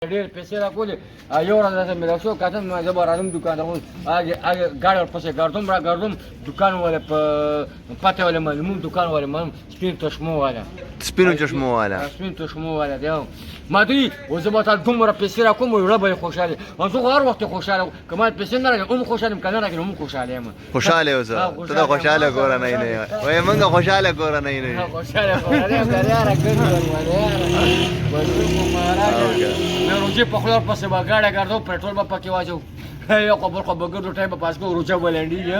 ډېر پیسې راکولې یو ورځ راته مېلاو شو کتل ما زه به راځم دوکان ته هغې ګاډي ورپسې ګرځم راګرځم دوکان والا په پته والا معلوموم دوکان والا معلوم سپین چشمو والا سپینو چشمو والا سپین چشمو والا دی ما ته وایي زه به تا دومره پیسې راکوم زړه به یې خوشحاله زه خو هر وخت خوشحاله وم که ما پیسې نه راکړې هم خوشحاله یم که نه راکړې هم خوشحاله یم خوشحاله اوسه ته د خوشحاله کورنۍ نه یې وایي موږ خوشحاله کورنۍ نه یو خوشحاله کورنۍ یم که یاره مې روجې په خوله ورپسې به ګاډی ګرځو پېټرول به پکې واچو یو خو بل خو به ګرځو ټایم به پاس کوو روجه به لنډېږي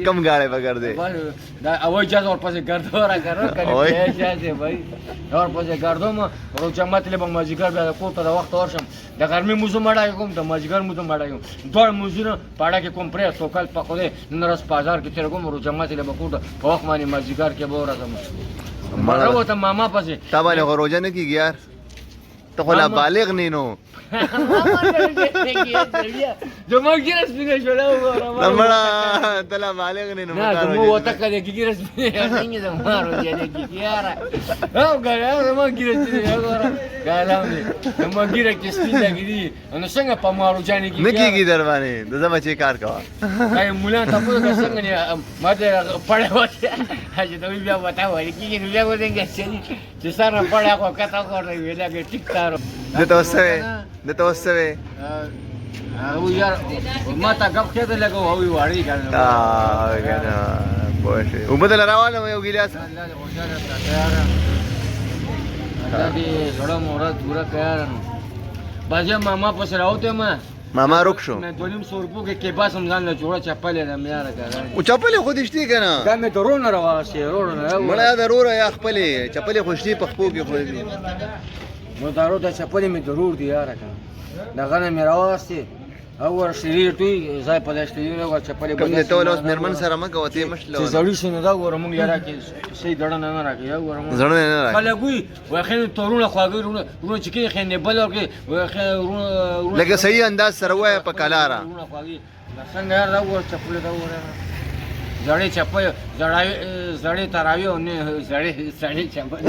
کم ګاډی به ګرځې دا هوایي جهاز ورپسې ګرځو راګرځو که نه جهاز بھائی ورپسې ګرځم روجه ماتلې به مازدیګر بیا کور ته د وخت ورشم د غرمې موزه مړه کوم د مازدیګر موزه مړه کوم دواړه موزونه پاړه کې کوم پرې سوکل په خو دې نن ورځ بازار کې تېر کوم روجه ماتلې به کور ته په وخت باندې مازدیګر کې به ورځم مړه وته ماما پسې تا باندې خو روژه نه کېږي یار ته خو لا بالغ نه نو زما ګیره سپینه شوله وګوره مړه ته لا بالغ نه نو نه زموږ وطکه دی ګیره سپینه څنګه زما روژه نه کېږي یاره او ګره زما ګیره سپینه وګوره ګالم دی زما ګیره کې سپین لګېدي نو څنګه په ما روژه نه کېږي نه کېږي در باندې د زه بچې کار کوه مولان تاسو که څنګه نه ما ته پړې وته چې ته بیا وته وایي کېږي نو بیا ودانګه چې سره پړې خو کته کوي ویلا کې ټیک تارو دته وسوي دته وسوي او یار ما ته غب کېده لګو او وړي کنه کنه پوه وبدل راواله یو ګیلاس الله دې خوشاله کړه یار الله دې سره مورات پورا کړه باجه ماما پس راوته ماما روک شو مې 200 روپو کې بس هم ځان له جوړه چپلې ده مې یار کړه او چپلې خو دې شتي کنه دا مې درونه راواسي رونه مړه ضرور یا خپلې چپلې خوشتي په خپو کې خو دې مو دارو د چپلې مې ضرور دی یار کنه دا غنه مې راواسي او ور شری ټوي ځای په داشته یو ور چپلې کوم دې ته ولوس مرمن سره مګه وته مشله چې زړی شنو دا ور مونږ یاره کې سي دړه نه راکې یو ور مونږ زړه نه راکې خلګوي واخین تورونه خواږي رونه چې کې خنه بل ورکې لکه صحیح انداز سره وای په کلاره رونه خواږي څنګه یار دا ور چپلې دا ور زړې چپل زړې تراوی او نه زړې چپل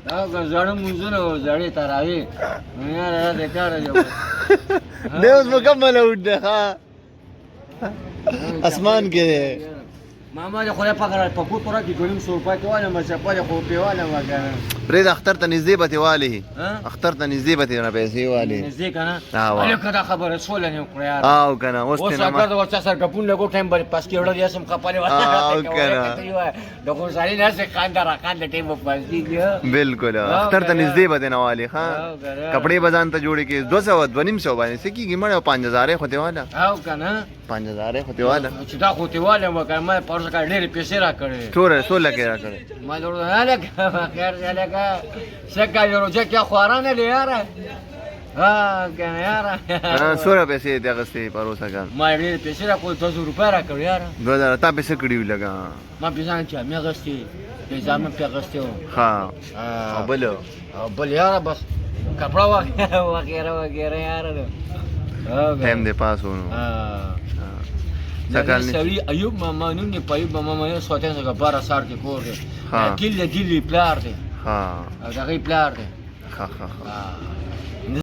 دا زړه مونږونه زړې تراوی نه را کار دی نه اوس مکمل وډه ها اسمان کې ماما دې خدای پاک را په کو پورا کې 200 روپۍ ته واله مې چپل خو په واله وګره پرې اختر ته نږدې به والی اختر ته نږدې به نه پیسې والی نږدې کنه الو کدا خبره سول نه کړی یار او کنه اوس ته نه اوس اگر سر کپون لګو ټایم باندې پاس کې وړل یاسم خپله واه او کنه دغه ځای نه څه خاندار خاند ټایم په پاس دی بالکل اختر ته نږدې به نه والی ها کپڑے بزان ته جوړې کې 200 250 باندې سکی کې مړ 5000 خو ته والا او کنه 5000 خو ته والا چې دا خو ته والا وکړ ما پرځ کا ډېر پیسې را کړې ټول 16 کې را کړې ما ضرور نه خیر لگا څنګه یو روزه کې خوارانه لیاره ها کنه یاره سوره پیسې دې غستې پروسه کار ما ډېر پیسې را کو 200 روپۍ را کړ یاره 2000 تا پیسې کړیو لگا ما پیسې چې مې غستې پیسې مې پیغستې ها بل یاره بس کپڑا وغیرہ یاره ټایم دې پاس ونه دا سړی ایوب ماما نوم دی پایوب ماما یې سوتن څنګه بار سار کې کور دی ګل دی پلار دی ها او دا غي پلار دی ها